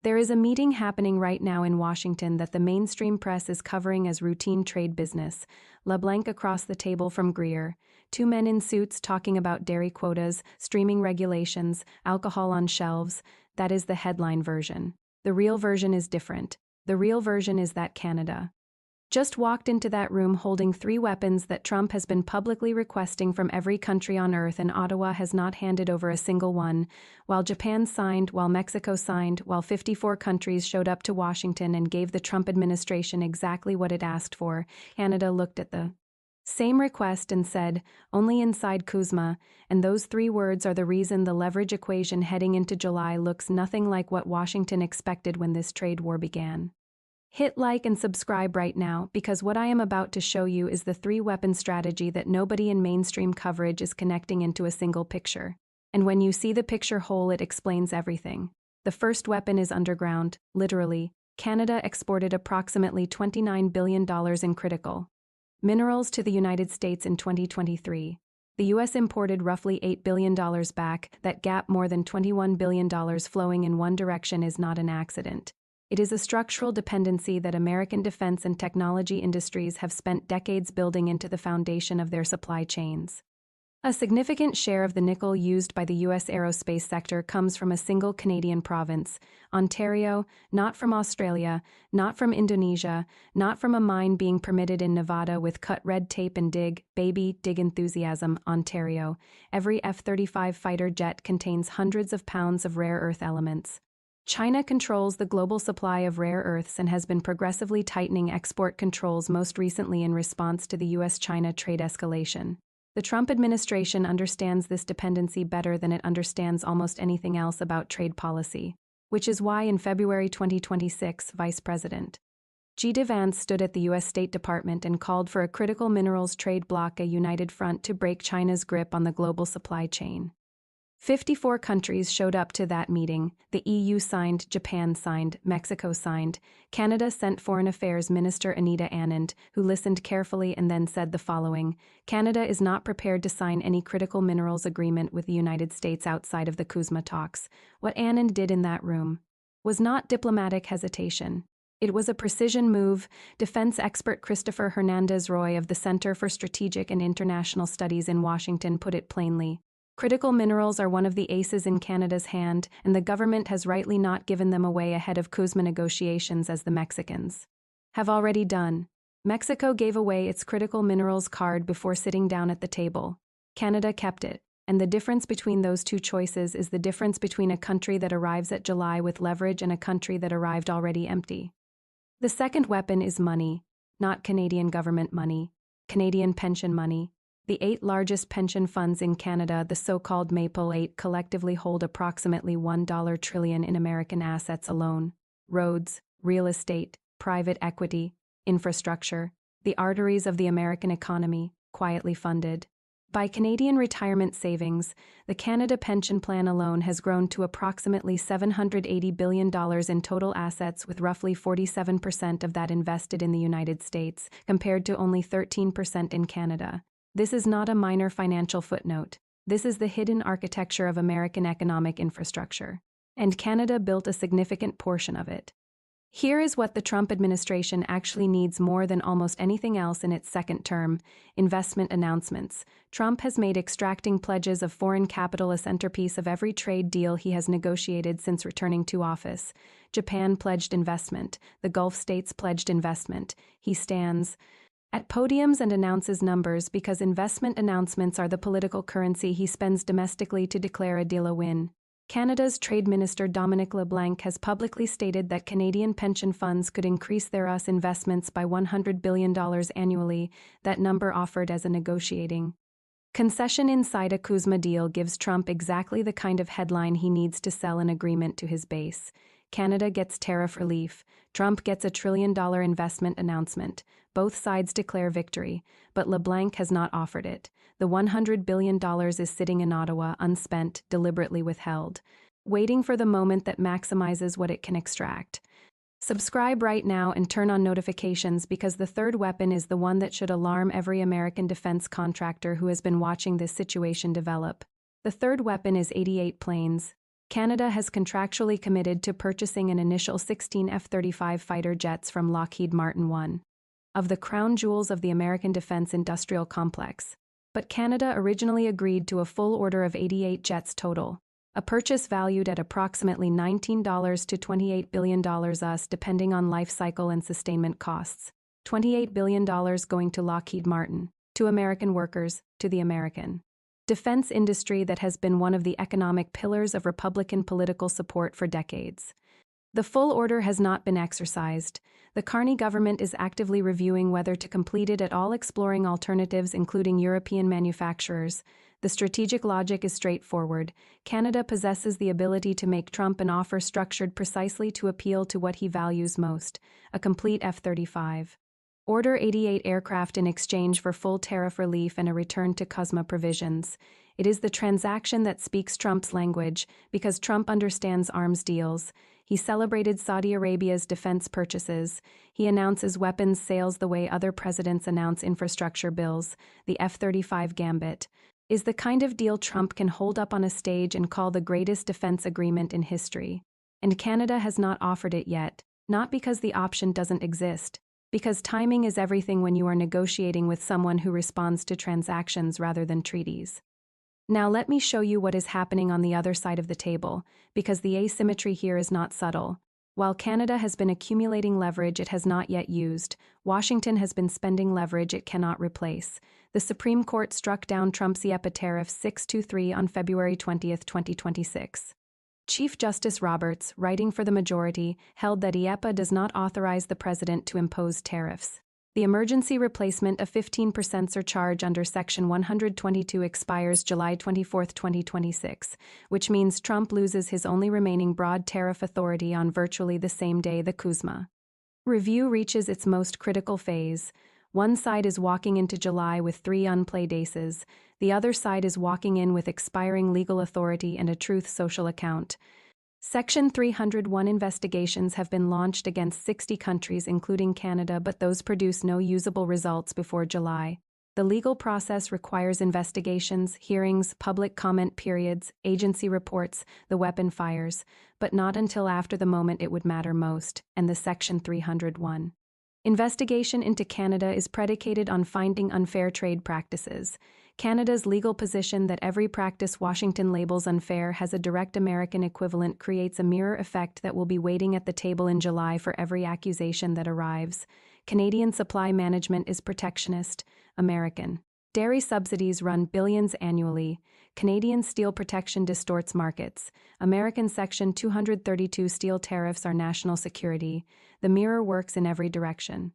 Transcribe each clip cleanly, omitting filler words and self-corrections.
There is a meeting happening right now in Washington that the mainstream press is covering as routine trade business. LeBlanc across the table from Greer. Two men in suits talking about dairy quotas, streaming regulations, alcohol on shelves. That is the headline version. The real version is different. The real version is that Canada just walked into that room holding 3 weapons that Trump has been publicly requesting from every country on earth, and Ottawa has not handed over a single one. While Japan signed, while Mexico signed, while 54 countries showed up to Washington and gave the Trump administration exactly what it asked for, Canada looked at the same request and said, only inside Kuzma, and those 3 words are the reason the leverage equation heading into July looks nothing like what Washington expected when this trade war began. Hit like and subscribe right now, because what I am about to show you is the 3-weapon strategy that nobody in mainstream coverage is connecting into a single picture. And when you see the picture whole, it explains everything. The first weapon is underground, literally. Canada exported approximately $29 billion in critical minerals to the United States in 2023. The U.S. imported roughly $8 billion back. That gap, more than $21 billion flowing in one direction, is not an accident. It is a structural dependency that American defense and technology industries have spent decades building into the foundation of their supply chains. A significant share of the nickel used by the U.S. aerospace sector comes from a single Canadian province, Ontario, not from Australia, not from Indonesia, not from a mine being permitted in Nevada with cut red tape and dig enthusiasm, Ontario. Every F-35 fighter jet contains hundreds of pounds of rare earth elements. China controls the global supply of rare earths and has been progressively tightening export controls, most recently in response to the U.S.-China trade escalation. The Trump administration understands this dependency better than it understands almost anything else about trade policy, which is why in February 2026, Vice President J. D. Vance stood at the U.S. State Department and called for a critical minerals trade bloc, a united front to break China's grip on the global supply chain. 54 countries showed up to that meeting. The EU signed, Japan signed, Mexico signed. Canada sent Foreign Affairs Minister Anita Anand, who listened carefully and then said the following: Canada is not prepared to sign any critical minerals agreement with the United States outside of the Kuzma talks. What Anand did in that room was not diplomatic hesitation. It was a precision move. Defense expert Christopher Hernandez-Roy of the Center for Strategic and International Studies in Washington put it plainly. Critical minerals are one of the aces in Canada's hand, and the government has rightly not given them away ahead of Kuzma negotiations, as the Mexicans have already done. Mexico gave away its critical minerals card before sitting down at the table. Canada kept it, and the difference between those two choices is the difference between a country that arrives at July with leverage and a country that arrived already empty. The second weapon is money, not Canadian government money, Canadian pension money. The 8 largest pension funds in Canada, the so-called Maple 8, collectively hold approximately $1 trillion in American assets alone. Roads, real estate, private equity, infrastructure, the arteries of the American economy, quietly funded by Canadian retirement savings. The Canada Pension Plan alone has grown to approximately $780 billion in total assets, with roughly 47% of that invested in the United States, compared to only 13% in Canada. This is not a minor financial footnote. This is the hidden architecture of American economic infrastructure. And Canada built a significant portion of it. Here is what the Trump administration actually needs more than almost anything else in its second term: investment announcements. Trump has made extracting pledges of foreign capital a centerpiece of every trade deal he has negotiated since returning to office. Japan pledged investment. The Gulf states pledged investment. He stands at podiums and announces numbers because investment announcements are the political currency he spends domestically to declare a deal a win. Canada's Trade Minister Dominic LeBlanc has publicly stated that Canadian pension funds could increase their US investments by $100 billion annually, that number offered as a negotiating concession inside a Kuzma deal gives Trump exactly the kind of headline he needs to sell an agreement to his base. Canada gets tariff relief. Trump gets a $1 trillion investment announcement. Both sides declare victory, but LeBlanc has not offered it. The $100 billion is sitting in Ottawa, unspent, deliberately withheld, waiting for the moment that maximizes what it can extract. Subscribe right now and turn on notifications, because the third weapon is the one that should alarm every American defense contractor who has been watching this situation develop. The third weapon is 88 planes. Canada has contractually committed to purchasing an initial 16 F-35 fighter jets from Lockheed Martin, one of the crown jewels of the American defense industrial complex. But Canada originally agreed to a full order of 88 jets total, a purchase valued at approximately $19 to $28 billion US depending on life cycle and sustainment costs. $28 billion going to Lockheed Martin, to American workers, to the American defense industry that has been one of the economic pillars of Republican political support for decades. The full order has not been exercised. The Carney government is actively reviewing whether to complete it at all, exploring alternatives including European manufacturers. The strategic logic is straightforward. Canada possesses the ability to make Trump an offer structured precisely to appeal to what he values most, a complete F-35. Order 88 aircraft in exchange for full tariff relief and a return to CUSMA provisions. It is the transaction that speaks Trump's language, because Trump understands arms deals. He celebrated Saudi Arabia's defense purchases. He announces weapons sales the way other presidents announce infrastructure bills. The F-35 gambit is the kind of deal Trump can hold up on a stage and call the greatest defense agreement in history. And Canada has not offered it yet, not because the option doesn't exist, because timing is everything when you are negotiating with someone who responds to transactions rather than treaties. Now let me show you what is happening on the other side of the table, because the asymmetry here is not subtle. While Canada has been accumulating leverage it has not yet used, Washington has been spending leverage it cannot replace. The Supreme Court struck down Trump's IEEPA tariff 623 on February 20, 2026. Chief Justice Roberts, writing for the majority, held that IEEPA does not authorize the president to impose tariffs. The emergency replacement of 15% surcharge under Section 122 expires July 24, 2026, which means Trump loses his only remaining broad tariff authority on virtually the same day the CUSMA review reaches its most critical phase. One side is walking into July with 3 unplayed aces. The other side is walking in with expiring legal authority and a truth social account. Section 301 investigations have been launched against 60 countries including Canada, but those produce no usable results before July. The legal process requires investigations, hearings, public comment periods, agency reports, the weapon fires, but not until after the moment it would matter most, and the Section 301 investigation into Canada is predicated on finding unfair trade practices. Canada's legal position that every practice Washington labels unfair has a direct American equivalent creates a mirror effect that will be waiting at the table in July for every accusation that arrives. Canadian supply management is protectionist. American dairy subsidies run billions annually. Canadian steel protection distorts markets. American Section 232 steel tariffs are national security. The mirror works in every direction.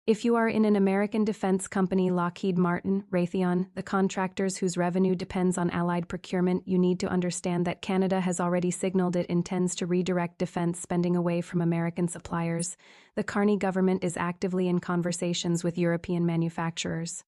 If you are in an American defense company, Lockheed Martin, Raytheon, the contractors whose revenue depends on allied procurement, you need to understand that Canada has already signaled it intends to redirect defense spending away from American suppliers. The Carney government is actively in conversations with European manufacturers,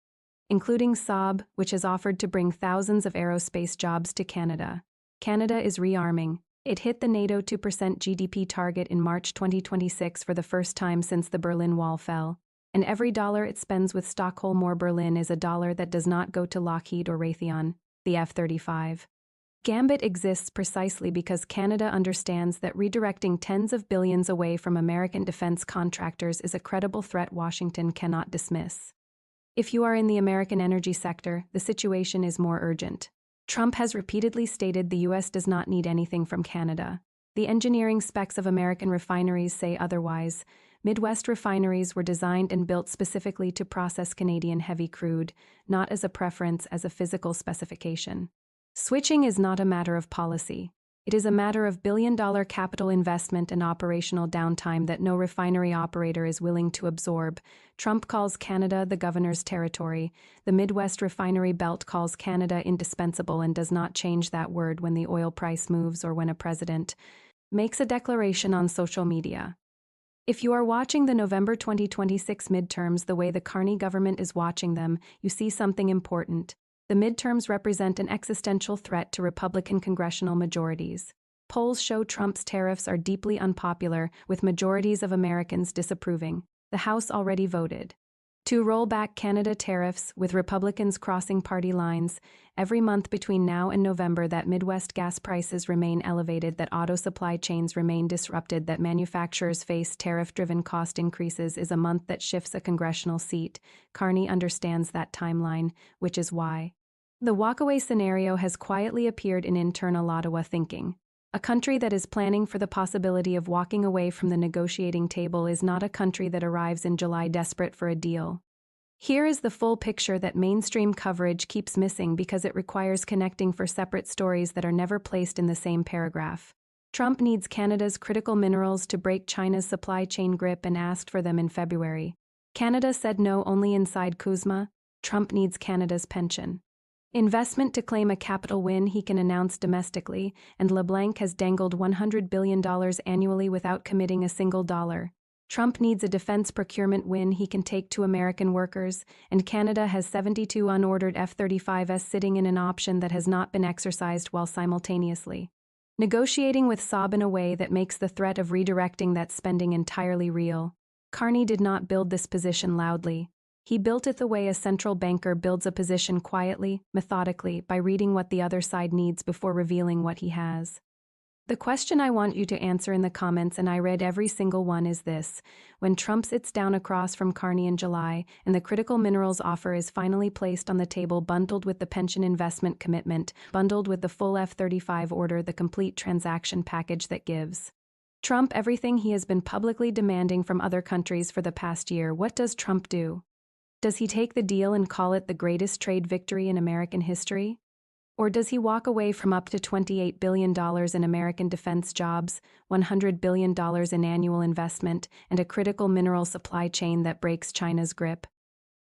including Saab, which has offered to bring thousands of aerospace jobs to Canada. Canada is rearming. It hit the NATO 2% GDP target in March 2026 for the first time since the Berlin Wall fell. And every dollar it spends with Stockholm or Berlin is a dollar that does not go to Lockheed or Raytheon, the F-35. Gambit exists precisely because Canada understands that redirecting tens of billions away from American defense contractors is a credible threat Washington cannot dismiss. If you are in the American energy sector, the situation is more urgent. Trump has repeatedly stated the U.S. does not need anything from Canada. The engineering specs of American refineries say otherwise. Midwest refineries were designed and built specifically to process Canadian heavy crude, not as a preference, as a physical specification. Switching is not a matter of policy. It is a matter of billion-dollar capital investment and operational downtime that no refinery operator is willing to absorb. Trump calls Canada the governor's territory. The Midwest refinery belt calls Canada indispensable and does not change that word when the oil price moves or when a president makes a declaration on social media. If you are watching the November 2026 midterms the way the Carney government is watching them, you see something important. The midterms represent an existential threat to Republican congressional majorities. Polls show Trump's tariffs are deeply unpopular, with majorities of Americans disapproving. The House already voted To roll back Canada tariffs, with Republicans crossing party lines, every month between now and November that Midwest gas prices remain elevated, that auto supply chains remain disrupted, that manufacturers face tariff-driven cost increases is a month that shifts a congressional seat. Carney understands that timeline, which is why the walkaway scenario has quietly appeared in internal Ottawa thinking. A country that is planning for the possibility of walking away from the negotiating table is not a country that arrives in July desperate for a deal. Here is the full picture that mainstream coverage keeps missing because it requires connecting for separate stories that are never placed in the same paragraph. Trump needs Canada's critical minerals to break China's supply chain grip and asked for them in February. Canada said no only inside CUSMA. Trump needs Canada's pension investment to claim a capital win he can announce domestically, and LeBlanc has dangled $100 billion annually without committing a single dollar. Trump needs a defense procurement win he can take to American workers, and Canada has 72 unordered F-35s sitting in an option that has not been exercised while simultaneously negotiating with Saab in a way that makes the threat of redirecting that spending entirely real. Carney did not build this position loudly. He built it the way a central banker builds a position quietly, methodically, by reading what the other side needs before revealing what he has. The question I want you to answer in the comments, and I read every single one, is this: when Trump sits down across from Carney in July and the critical minerals offer is finally placed on the table, bundled with the pension investment commitment, bundled with the full F-35 order, the complete transaction package that gives Trump everything he has been publicly demanding from other countries for the past year, what does Trump do? Does he take the deal and call it the greatest trade victory in American history? Or does he walk away from up to $28 billion in American defense jobs, $100 billion in annual investment, and a critical mineral supply chain that breaks China's grip?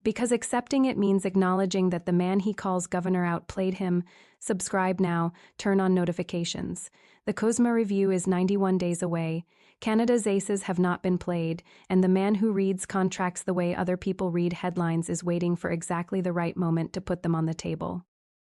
Because accepting it means acknowledging that the man he calls governor outplayed him. Subscribe now, turn on notifications. The CUSMA review is 91 days away. Canada's aces have not been played, and the man who reads contracts the way other people read headlines is waiting for exactly the right moment to put them on the table.